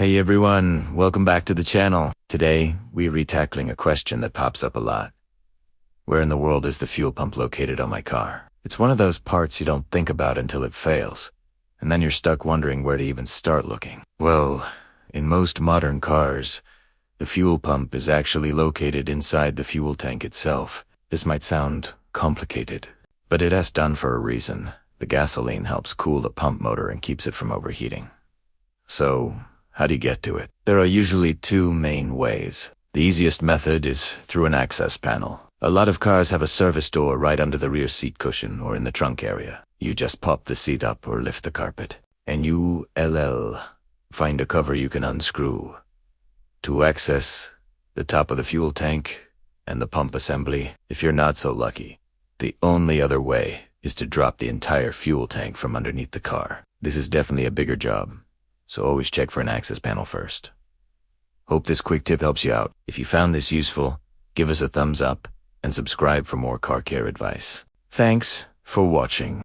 Hey everyone, welcome back to the channel. Today, we're tackling a question that pops up a lot. Where in the world is the fuel pump located on my car? It's one of those parts you don't think about until it fails, and then you're stuck wondering where to even start looking. Well, in most modern cars, the fuel pump is actually located inside the fuel tank itself. This might sound complicated, but it's done for a reason. The gasoline helps cool the pump motor and keeps it from overheating. So, how do you get to it? There are usually two main ways. The easiest method is through an access panel. A lot of cars have a service door right under the rear seat cushion or in the trunk area. You just pop the seat up or lift the carpet, and you find a cover you can unscrew to access the top of the fuel tank and the pump assembly. If you're not so lucky, the only other way is to drop the entire fuel tank from underneath the car. This is definitely a bigger job, so always check for an access panel first. Hope this quick tip helps you out. If you found this useful, give us a thumbs up and subscribe for more car care advice. Thanks for watching.